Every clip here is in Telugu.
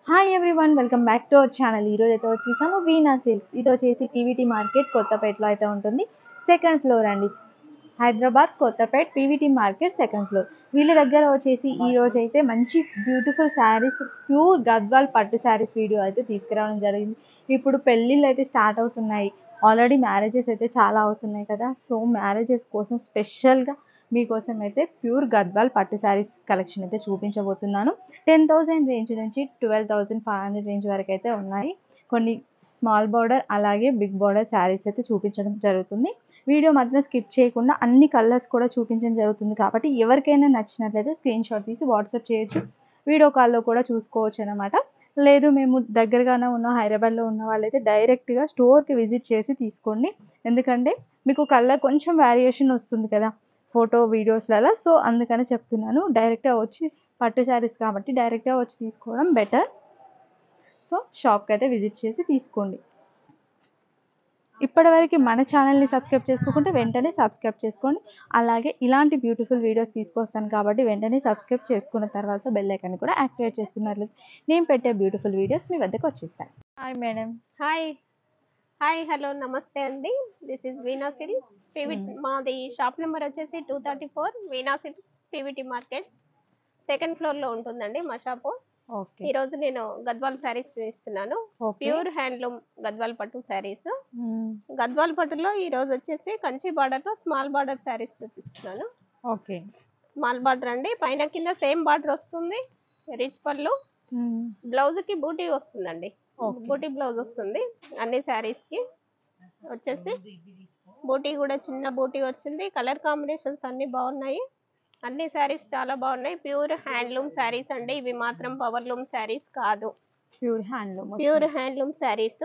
Hi everyone, welcome back to our channel. ఈరోజు అయితే వచ్చేసాము వీణా సిల్క్స్. ఇది వచ్చేసి పీవీటీ మార్కెట్ కొత్తపేటలో అయితే ఉంటుంది. సెకండ్ ఫ్లోర్ అండి. Hyderabad Kothapet PVT market second floor. వీళ్ళ దగ్గర వచ్చేసి ఈ రోజు అయితే మంచి బ్యూటిఫుల్ శారీస్, ప్యూర్ గద్వాల్ పట్టు శారీస్ వీడియో అయితే తీసుకురావడం జరిగింది. ఇప్పుడు పెళ్ళిళ్ళు అయితే స్టార్ట్ అవుతున్నాయి. ఆల్రెడీ మ్యారేజెస్ అయితే చాలా అవుతున్నాయి కదా. సో మ్యారేజెస్ కోసం స్పెషల్గా మీకోసం అయితే ప్యూర్ గద్వాల్ పట్టు శారీస్ కలెక్షన్ అయితే చూపించబోతున్నాను. 10,000 రేంజ్ నుంచి 12,500 రేంజ్ వరకు అయితే ఉన్నాయి. కొన్ని స్మాల్ బార్డర్ అలాగే బిగ్ బార్డర్ శారీస్ అయితే చూపించడం జరుగుతుంది. వీడియో మాత్రం స్కిప్ చేయకుండా అన్ని కలర్స్ కూడా చూపించడం జరుగుతుంది కాబట్టి ఎవరికైనా నచ్చినట్లయితే స్క్రీన్ షాట్ తీసి వాట్సాప్ చేయొచ్చు. వీడియో కాల్లో కూడా చూసుకోవచ్చు అనమాట. లేదు మేము దగ్గరగానే ఉన్న హైదరాబాద్లో ఉన్న వాళ్ళైతే డైరెక్ట్గా స్టోర్కి విజిట్ చేసి తీసుకోండి. ఎందుకంటే మీకు కలర్ కొంచెం వేరియేషన్ వస్తుంది కదా ఫోటో వీడియోస్లలో. సో అందుకని చెప్తున్నాను, డైరెక్ట్గా వచ్చి పట్టు శారీస్ కాబట్టి డైరెక్ట్గా వచ్చి తీసుకోవడం బెటర్. సో షాప్కి అయితే విజిట్ చేసి తీసుకోండి. ఇప్పటివరకు మన ఛానల్ని సబ్స్క్రైబ్ చేసుకోకుంటే వెంటనే సబ్స్క్రైబ్ చేసుకోండి. అలాగే ఇలాంటి బ్యూటిఫుల్ వీడియోస్ తీసుకొస్తాను కాబట్టి వెంటనే సబ్స్క్రైబ్ చేసుకున్న తర్వాత బెల్ ఐకాన్ కూడా యాక్టివేట్ చేసుకున్నట్లయితే నేను పెట్టే బ్యూటిఫుల్ వీడియోస్ మీ వద్దకు వచ్చేస్తాయి. Hi madam. హాయ్ హలో నమస్తే అండి. This is Veena Silks PVT. మాది షాప్ నెంబర్ వచ్చేసి 234 Veena Silks PVT market second floor లో ఉంటుందండి మా షాపు. ఈ రోజు నేను గద్వాల్ శారీస్ చూపిస్తున్నాను. ప్యూర్ హ్యాండ్లూమ్ గద్వాల్ పట్టు శారీస్. గద్వాల్ పట్టులో ఈ రోజు వచ్చేసి కంచి బార్డర్ లో స్మాల్ బార్డర్ శారీస్ చూపిస్తున్నాను. ఓకే, స్మాల్ బార్డర్ అండి, పైన కింద సేమ్ బార్డర్ వస్తుంది. రిచ్ పళ్ళు, బ్లౌజ్ కి బూటీ వస్తుందండి. బూటీ బ్లౌజ్ వస్తుంది అన్ని శారీస్ కి. వచ్చేసి బూటీ కూడా చిన్న బూటీ వచ్చింది. కలర్ కాంబినేషన్స్ అన్ని బాగున్నాయి. అన్ని శారీస్ చాలా బాగున్నాయి. ప్యూర్ హ్యాండ్లూమ్ శారీస్ అండి. ఇవి మాత్రం పవర్ లూమ్ శారీస్ కాదు, ప్యూర్ హ్యాండ్లూమ్ శారీస్.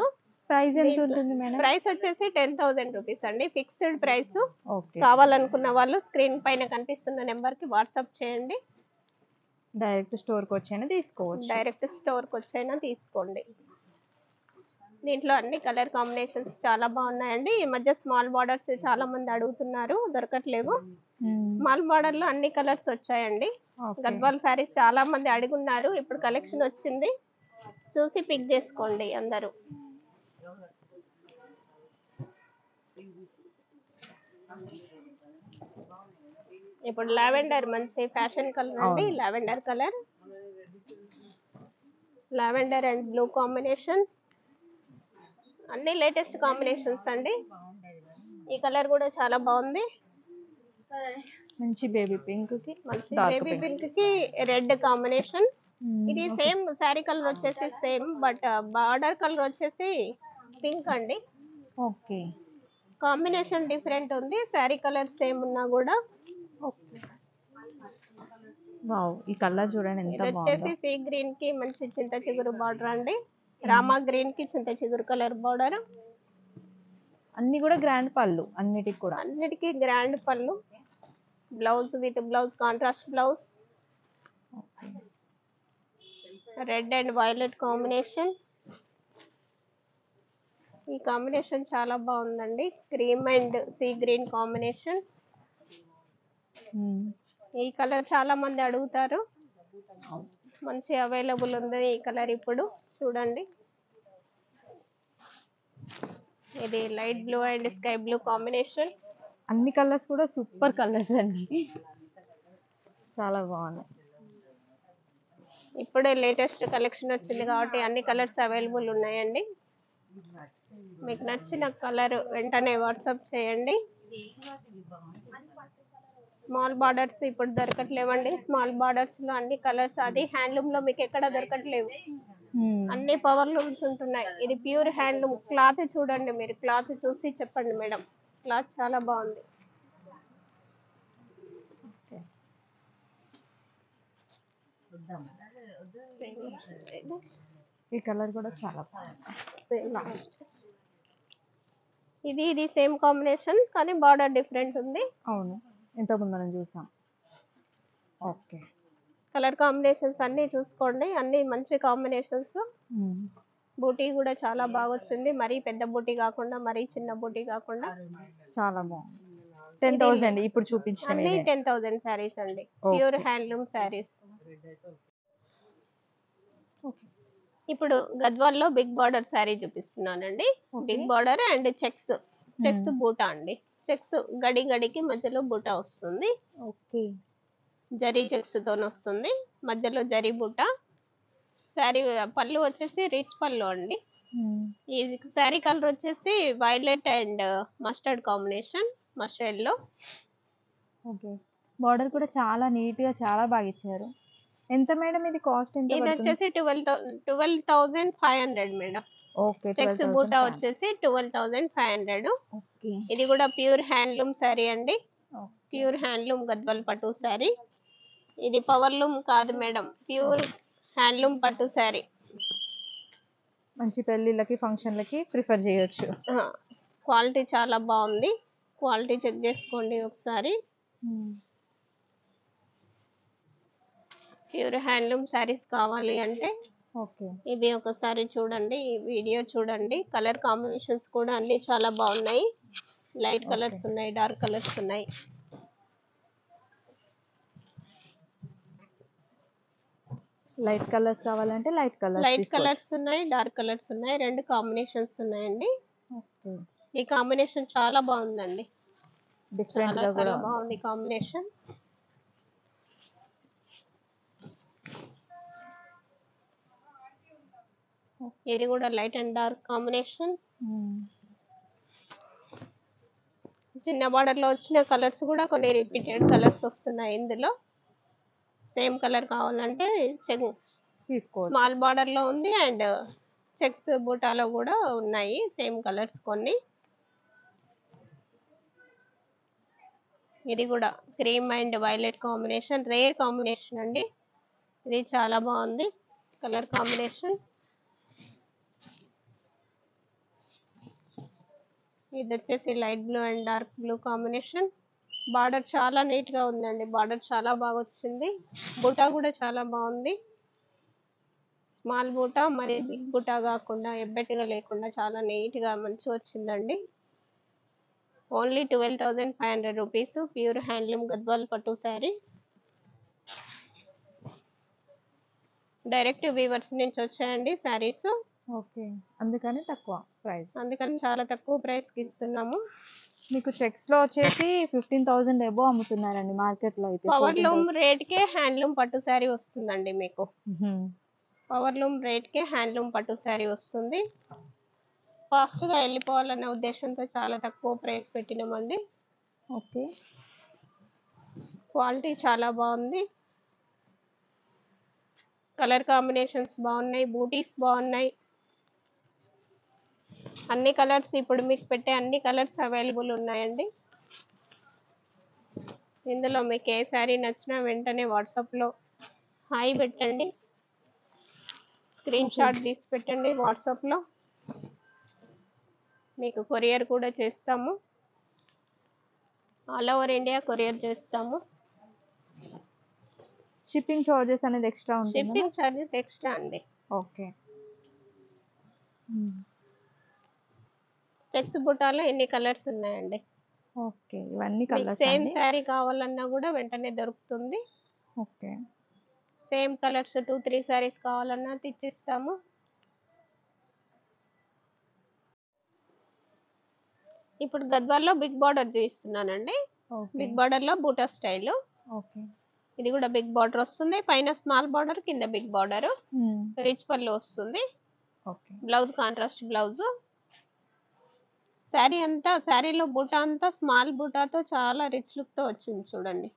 ప్రైస్ ఎంత ఉంటుంది మేడం? ప్రైస్ వచ్చేసి 10,000 రూపీస్ అండి, ఫిక్స్డ్ ప్రైస్. కావాలనుకున్న వాళ్ళు స్క్రీన్ పైన కనిపిస్తున్న నెంబర్ కి వాట్సాప్ చేయండి. డైరెక్ట్ స్టోర్కి వచ్చైనా తీసుకోవచ్చు. డైరెక్ట్ స్టోర్కి వచ్చైనా తీసుకోండి. దీంట్లో అన్ని కలర్ కాంబినేషన్స్ చాలా బాగున్నాయండి. ఈ మధ్య స్మాల్ బార్డర్స్ చాలా మంది అడుగుతున్నారు, దొరకట్లేవు. స్మాల్ బార్డర్ లో అన్ని కలర్స్ వచ్చాయండి. గద్వాల్ శారీస్ చాలా మంది అడుగున్నారు, ఇప్పుడు కలెక్షన్ వచ్చింది. చూసి పిక్ చేసుకోండి అందరూ. ఇప్పుడు లావెండర్ మంచి ఫ్యాషన్ కలర్ అండి. Lavender colour, lavender and blue combination, అన్ని లేటెస్ట్ కాంబినేషన్స్ అండి. ఈ కలర్ కూడా చాలా బాగుంది. మంచి బేబీ పింక్ కి, మంచి బేబీ పింక్ కి రెడ్ కాంబినేషన్. ఇది సేమ్ శారీ కలర్ వచ్చేసి సేమ్, బట్ బార్డర్ కలర్ వచ్చేసి పింక్ అండి. ఓకే, కాంబినేషన్ డిఫరెంట్ ఉంది. శారీ కలర్ సేమ్ ఉన్నా కూడా. వావ్, ఈ కలర్ చూడండి ఎంత బాగుందో. వచ్చేసి సీ గ్రీన్ కి మంచి చింత చిగురు బార్డర్ అండి. రామా గ్రీన్ కి చింత చిగురు కలర్ బార్డర్. అన్ని కూడా గ్రాండ్ పళ్ళు, అన్నిటికీ గ్రాండ్ పళ్ళు. Blouse with blouse contrast blouse. Red and violet combination. ఈ కాంబినేషన్ చాలా బాగుందండి. Cream and sea green combination. ఈ కలర్ చాలా మంది అడుగుతారు, మంచి అవైలబుల్ ఉంది ఈ కలర్ ఇప్పుడు. చూడండి, ఇది light blue and sky blue combination. అన్ని కలర్స్ కూడా సూపర్ కలర్స్ అండి, చాలా బాగున్నాయి. ఇప్పుడే లేటెస్ట్ కలెక్షన్ వచ్చింది కాబట్టి అన్ని కలర్స్ అవైలబుల్ ఉన్నాయండి. మీకు నచ్చిన కలర్ వెంటనే వాట్సాప్ చేయండి. స్మాల్ బార్డర్స్ ఇప్పుడు దొరకట్లేవండి. స్మాల్ బార్డర్స్ లో అన్ని కలర్స్, అది హ్యాండ్లూమ్ లో మీకు ఎక్కడ దొరకట్లేవు. అన్ని పవర్ లూమ్స్ ఉంటున్నాయి. ఇది ప్యూర్ హ్యాండ్లూమ్. క్లాత్ చూడండి, మీరు క్లాత్ చూసి చెప్పండి మేడం. క్లాత్ చాలా బాగుంది. ఈ కలర్ కూడా చాలా బాగుంది. ఇది సేమ్ కాంబినేషన్ కానీ బార్డర్ డిఫరెంట్ ఉంది. అవును, ఇంతకుముందు మనం చూసాం. ఓకే, కలర్ కాంబినేషన్స్ అన్ని చూసుకోండి, అన్ని మంచి కాంబినేషన్స్. బూటీ కూడా చాలా బాగా వచ్చింది. మరీ పెద్ద బూటీ కాకుండా, మరీ చిన్న బూటీ కాకుండా చాలా బాగుంది. 10,000 ఇప్పుడు చూపించిన అన్ని 10,000 శారీస్ అండి, ప్యూర్ హ్యాండ్లూమ్ శారీస్. ఇప్పుడు గద్వాల్లో బిగ్ బార్డర్ శారీ చూపిస్తున్నానండి. బిగ్ బార్డర్ అండ్ చెక్స్ బూటా అండి. చెక్స్ గడి గడికి మధ్యలో బూటా వస్తుంది. ఓకే. జరీ చెక్స్ తోని వస్తుంది, మధ్యలో జరీ బూటా. శారీ పళ్ళు వచ్చేసి రిచ్ పళ్ళు అండి. ఈ శారీ కలర్ వచ్చేసి violet and mustard combination, mustard లో. ఓకే. బార్డర్ కూడా చాలా నీట్ గా చాలా బాగా ఇచ్చారు. ఎంత మేడం ఇది కాస్ట్ ఎంత ఇది పడుతుంది? వచ్చేసి 12,500 మేడం. ఓకే. చెక్స్ బూటా వచ్చేసి 12,500. ఓకే. ఇది కూడా ప్యూర్ హ్యాండ్లూమ్ శారీ అండి. ప్యూర్ హ్యాండ్లూమ్ గద్వాల్ పట్టు శారీ. ఇది పవర్లూమ్ కాదు మేడం, ప్యూర్ హ్యాండ్లూమ్ పట్టు శారీ. మంచి పెళ్ళిళ్ళకి ఫంక్షన్లకి ప్రిఫర్ చేయొచ్చు. క్వాలిటీ చాలా బాగుంది, క్వాలిటీ చెక్ చేసుకోండి ఒకసారి. ప్యూర్ హ్యాండ్లూమ్ శారీస్ కావాలి అంటే ఓకే. ఇవి ఒకసారి చూడండి, ఈ వీడియో చూడండి. కలర్ కాంబినేషన్స్ కూడా అన్ని చాలా బాగున్నాయి. లైట్ కలర్స్ ఉన్నాయి, డార్క్ కలర్స్ ఉన్నాయి. లైట్ కలర్స్ కావాలంటే లైట్ కలర్స్ ఉన్నాయి, డార్క్ కలర్స్ ఉన్నాయి, రెండు కాంబినేషన్స్ ఉన్నాయండి. ఓకే. ఈ కాంబినేషన్ చాలా బాగుందండి, డిఫరెంట్ గా కూడా బాగుంది కాంబినేషన్. ఇది కూడా లైట్ అండ్ డార్క్ కాంబినేషన్. చిన్న బార్డర్ లో వచ్చిన కలర్స్ కూడా కొన్ని రిపీటెడ్ కలర్స్ వస్తున్నాయి ఇందులో. సేమ్ కలర్ కావాలంటే తీసుకోవచ్చు. స్మాల్ బార్డర్ లో ఉంది అండ్ చెక్స్ బూటాలో కూడా ఉన్నాయి సేమ్ కలర్స్ కొన్ని. ఇది కూడా cream and violet combination, rare combination అండి. ఇది చాలా బాగుంది కలర్ కాంబినేషన్. ఇది వచ్చేసి light blue and dark blue combination. Border చాలా నీట్ గా ఉందండి, బార్డర్ చాలా బాగా వచ్చింది. బూటా కూడా చాలా బాగుంది, స్మాల్ బూటా మరి బిగ్ బూటా కాకుండా ఎబ్బెట్టుగా లేకుండా చాలా నీట్ గా మంచి వచ్చిందండి. Only 12,500 rupees. Pure handloom Gadwal పట్టు శారీ. డైరెక్ట్ వీవర్స్ నుంచి వచ్చాయండి శారీస్. ఓకే. అందుకని తక్కువ ప్రైస్. అందుకని చాలా తక్కువ ప్రైస్ కి ఇస్తున్నాము. మీకు చెక్స్ లో వచ్చేసి 15,000 ఎబో అమ్ముతున్నారండి మార్కెట్ లో అయితే. పవర్లూమ్ రేట్ కే హ్యాండ్లూమ్ పట్టు శారీ వస్తుందండి మీకు. పవర్లూమ్ రేట్ కే హ్యాండ్లూమ్ పట్టు శారీ వస్తుంది. ఫాస్ట్ గా వెళ్ళిపోవాలనే ఉద్దేశంతో చాలా తక్కువ ప్రైస్ పెట్టినామండి. ఓకే. క్వాలిటీ చాలా బాగుంది, కలర్ కాంబినేషన్స్ బాగున్నాయి, బూటీస్ బాగున్నాయి. అన్ని కలర్స్ ఇప్పుడు మీకు పెట్టే అన్ని కలర్స్ అవైలబుల్ ఉన్నాయండి. ఇందులో మీకు ఏ శారీ నచ్చినా వెంటనే వాట్సాప్లో హాయ్ పెట్టండి, స్క్రీన్ షాట్ తీసి పెట్టండి. వాట్సాప్లో మీకు కొరియర్ కూడా చేస్తాము, ఆల్ ఓవర్ ఇండియా కొరియర్ చేస్తాము. షిప్పింగ్ చార్జెస్ అనేది ఎక్స్ట్రా ఉంటుంది? షిప్పింగ్ చార్జెస్ ఎక్స్ట్రా అండి. ఓకే. చెక్స్ బుటాలో ఎన్ని కలర్స్ ఉన్నాయండి. ఓకే. ఇవన్నీ కలర్స్ సేమ్ శారీ కావాలన్నా కూడా వెంటనే దొరుకుతుంది. ఓకే. సేమ్ కలర్స్ 2-3 శారీస్ కావాలన్నా తెచ్చిస్తాము. ఇప్పుడు గద్వాల్లో బిగ్ బార్డర్ చూపిస్తున్నానండి. బిగ్ బార్డర్ లో బూటా స్టైల్. ఓకే. ఇది కూడా బిగ్ బార్డర్ వస్తుంది, పైన స్మాల్ బార్డర్, కింద బిగ్ బార్డర్. రిచ్ పళ్ళు వస్తుంది. Okay. Blouse contrast blouse. Sari అంతా, శారీలో బూటా అంతా స్మాల్ బూటాతో చాలా రిచ్ లుక్ తో వచ్చింది చూడండి.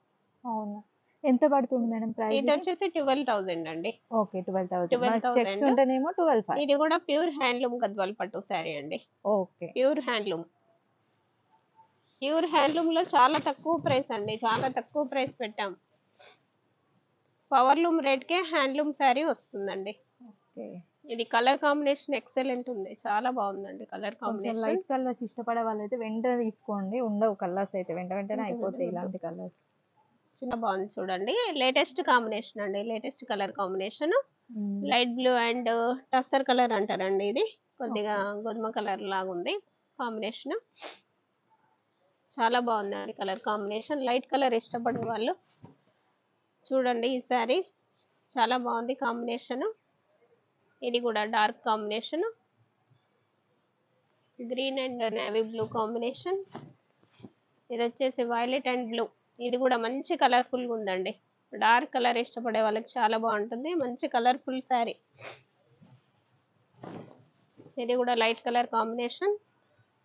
అవునా? ఎంత పడుతుంది మేడం ప్రైస్? ఇది వచ్చేసి 12,000 అండి. ఓకే. 12,000. చెక్స్ ఉంటేనేమో 12,500. ఇది కూడా ప్యూర్ హ్యాండ్లూమ్ గద్వాల్ పట్టు శారీ అండి. Okay. Pure handloom. Pure handloom లో చాలా తక్కువ ప్రైస్ అండి, చాలా తక్కువ ప్రైస్ పెట్టాం. పవర్లూమ్ రేట్ కే హ్యాండ్లూమ్ శారీ వస్తుందండి. ఓకే. ఇది కలర్ కాంబినేషన్ ఎక్సలెంట్ ఉంది, చాలా బాగుందండి కలర్ కాంబినేషన్. లైట్ కలర్స్ ఇష్టపడే వాళ్ళైతే వెంటనే తీసుకోండి, ఉండవు కలర్స్ అయితే వెంటనే అయిపోతాయి ఇలాంటి కలర్స్. చిన్న బాగుంది చూడండి, లేటెస్ట్ కాంబినేషన్ అండి, latest colour combination. Light blue and tussar colour అంటారండి, ఇది కొద్దిగా గోధుమ కలర్ లాగా ఉంది కాంబినేషన్. చాలా బాగుందండి కలర్ కాంబినేషన్. లైట్ కలర్ ఇష్టపడే వాళ్ళు చూడండి ఈ శారీ, చాలా బాగుంది కాంబినేషన్. ఇది కూడా dark combination, green and navy blue combination. ఇది వచ్చేసి వైలెట్ అండ్ బ్లూ. ఇది కూడా మంచి కలర్ఫుల్ గా ఉందండి. డార్క్ కలర్ ఇష్టపడే వాళ్ళకి చాలా బాగుంటుంది. మంచి కలర్ఫుల్ శారీ. ఇది కూడా లైట్ కలర్ కాంబినేషన్.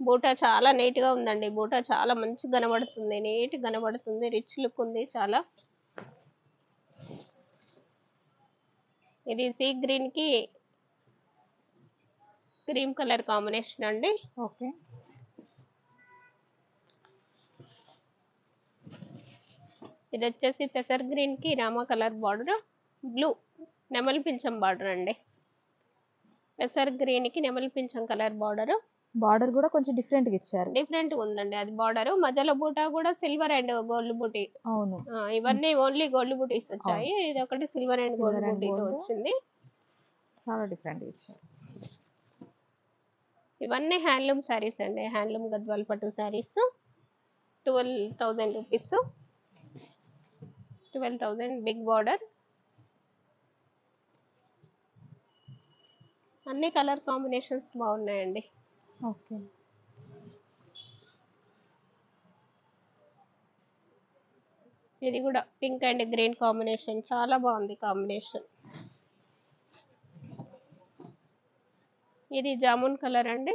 బూటా చాలా నీట్ గా ఉందండి. బూటా చాలా మంచిగా కనబడుతుంది, నీట్ కనబడుతుంది, రిచ్ లుక్ ఉంది చాలా. ఇది సీ గ్రీన్ కి క్రీమ్ కలర్ కాంబినేషన్ అండి. ఓకే. ఇది వచ్చేసి పెసర్ గ్రీన్ కి రామా కలర్ బార్డర్, బ్లూ నెమలి పింఛం బార్డర్ అండి. పెసర్ గ్రీన్ కి నెమలి పింఛం కలర్ బార్డర్. బార్డర్ కూడా కొంచెం డిఫరెంట్ గా ఇచ్చారు. డిఫరెంట్ గా ఉందండి అది బార్డర్. మధ్యలో బూటా కూడా సిల్వర్ అండ్ గోల్డ్ బూటీ. అవును. ఇవన్నీ ఓన్లీ గోల్డ్ బూటీస్ వచ్చాయి. ఇది ఒకటి సిల్వర్ అండ్ గోల్డ్ బూటీతో వచ్చింది. చాలా డిఫరెంట్ ఇచ్చారు. ఇవన్నీ హ్యాండ్లూమ్ శారీస్ అండి. హ్యాండ్లూమ్ గద్వాల్ పట్టు శారీస్. 12,000 రూపీస్. 12,000 big border. అన్ని కలర్ కాంబినేషన్స్ బాగున్నాయండి. ఓకే. ఇది కూడా పింక్ అండ్ గ్రీన్ కాంబినేషన్, చాలా బాగుంది కాంబినేషన్. ఇది జామున్ కలర్ అండి.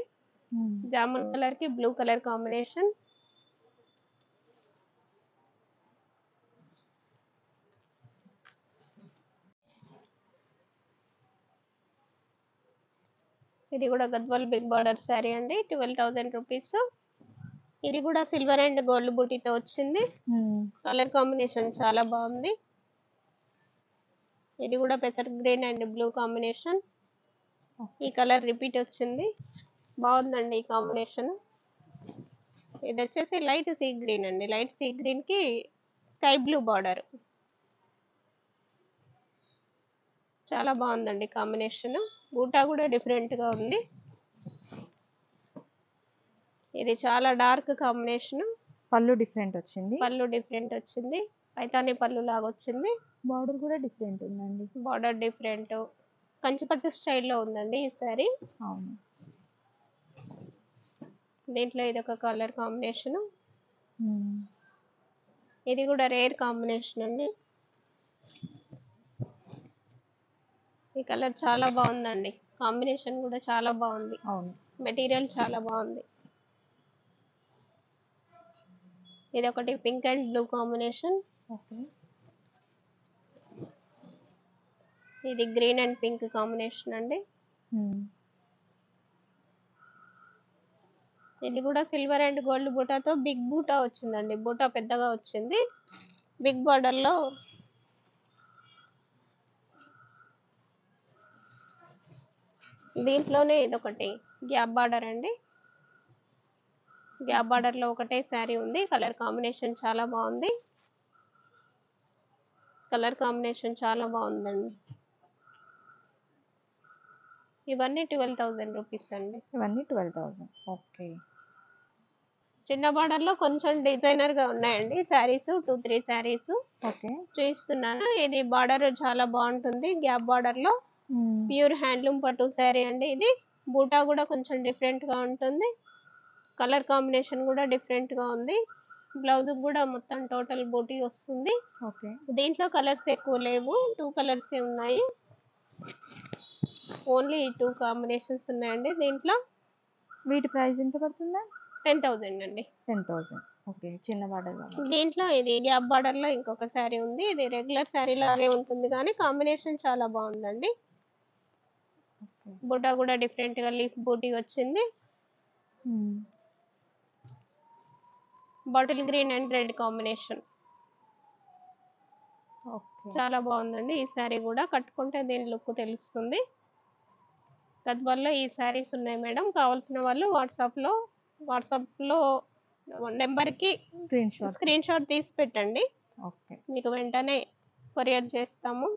జామున్ కలర్ కి బ్లూ కలర్ కాంబినేషన్. ఇది కూడా గద్వాల్ బిగ్ బార్డర్ శారీ అండి. 12,000 రూపీస్. ఇది కూడా సిల్వర్ అండ్ గోల్డ్ బూటీతో వచ్చింది. కలర్ కాంబినేషన్ చాలా బాగుంది. ఇది కూడా పెసర్ గ్రీన్ అండ్ బ్లూ కాంబినేషన్. ఈ కలర్ రిపీట్ వచ్చింది, బాగుందండి ఈ కాంబినేషన్. ఇది వచ్చేసి లైట్ సీ గ్రీన్ అండి. లైట్ సీ గ్రీన్ కి స్కై బ్లూ బార్డర్. చాలా బాగుందండి కాంబినేషన్. బూటా కూడా డిఫరెంట్ గా ఉంది. ఇది చాలా డార్క్ కాంబినేషన్. పళ్ళు డిఫరెంట్ వచ్చింది. పళ్ళు డిఫరెంట్ వచ్చింది. పైతాని పళ్ళు లాగా వచ్చింది. బార్డర్ కూడా డిఫరెంట్ ఉందండి. బార్డర్ డిఫరెంట్, కంచిపట్టు స్టైల్లో ఉందండి ఈ సారీ. అవును. దీంట్లో ఇది ఒక కలర్ కాంబినేషన్. ఇది కూడా రేర్ కాంబినేషన్ అండి. ఈ కలర్ చాలా బాగుందండి. కాంబినేషన్ కూడా చాలా బాగుంది. అవును. మెటీరియల్ చాలా బాగుంది. ఇది ఒకటి pink and blue combination. Okay. ఇది గ్రీన్ అండ్ పింక్ కాంబినేషన్ అండి. ఇది కూడా సిల్వర్ అండ్ గోల్డ్ బూటాతో బిగ్ బూటా వచ్చిందండి. బూటా పెద్దగా వచ్చింది. బిగ్ బార్డర్ లో దీంట్లోనే ఇదొకటి గ్యాప్ బార్డర్ అండి. గ్యాప్ బార్డర్ లో ఒకటే శారీ ఉంది. కలర్ కాంబినేషన్ చాలా బాగుంది. కలర్ కాంబినేషన్ చాలా బాగుందండి. ఇవన్నీ 12,000 రూపీస్ అండి. ఇవన్నీ 12,000. ఓకే. చిన్న బార్డర్ లో కొంచెం డిజైనర్ గా ఉన్నాయండి శారీస్. 2-3 శారీస్ ఓకే చూస్తున్నాను. ఇది బార్డర్ చాలా బాగుంటుంది. గ్యాప్ బార్డర్ లో ప్యూర్ హ్యాండ్లూమ్ పట్టు శారీ అండి. ఇది బూటా కూడా కొంచెం డిఫరెంట్ గా ఉంటుంది. కలర్ కాంబినేషన్ కూడా డిఫరెంట్ గా ఉంది. బ్లౌజ్ కూడా మొత్తం టోటల్ బూటీ వస్తుంది. ఓకే. దీంట్లో కలర్స్ ఎక్కువ లేవు, 2 కలర్స్ ఉన్నాయి. ఓన్లీ 2 కాంబినేషన్స్ ఉన్నాయండి దీంట్లో. వీటి ప్రైస్ ఎంత పడుతుందా? 10,000 అండి. 10,000. ఓకే. చిన్న బార్డర్. దీంట్లో ఇది గ్యాప్ బార్డర్ లో ఇంకొక శారీ ఉంది. ఇది రెగ్యులర్ శారీ లాగే ఉంటుంది కానీ కాంబినేషన్ చాలా బాగుందండి. బూటా కూడా డిఫరెంట్ గా లీఫ్ బూటీ వచ్చింది. Bottle green and red combination. చాలా బాగుందండి ఈ శారీ కూడా. కట్టుకుంటే దీని లుక్ తెలుస్తుంది. గద్వాల్లో ఈ శారీస్ ఉన్నాయి మేడం. కావాల్సిన వాళ్ళు వాట్సాప్ లో నెంబర్ కి స్క్రీన్ షాట్ తీసి పెట్టండి. మీకు వెంటనే కొరియర్ చేస్తాము.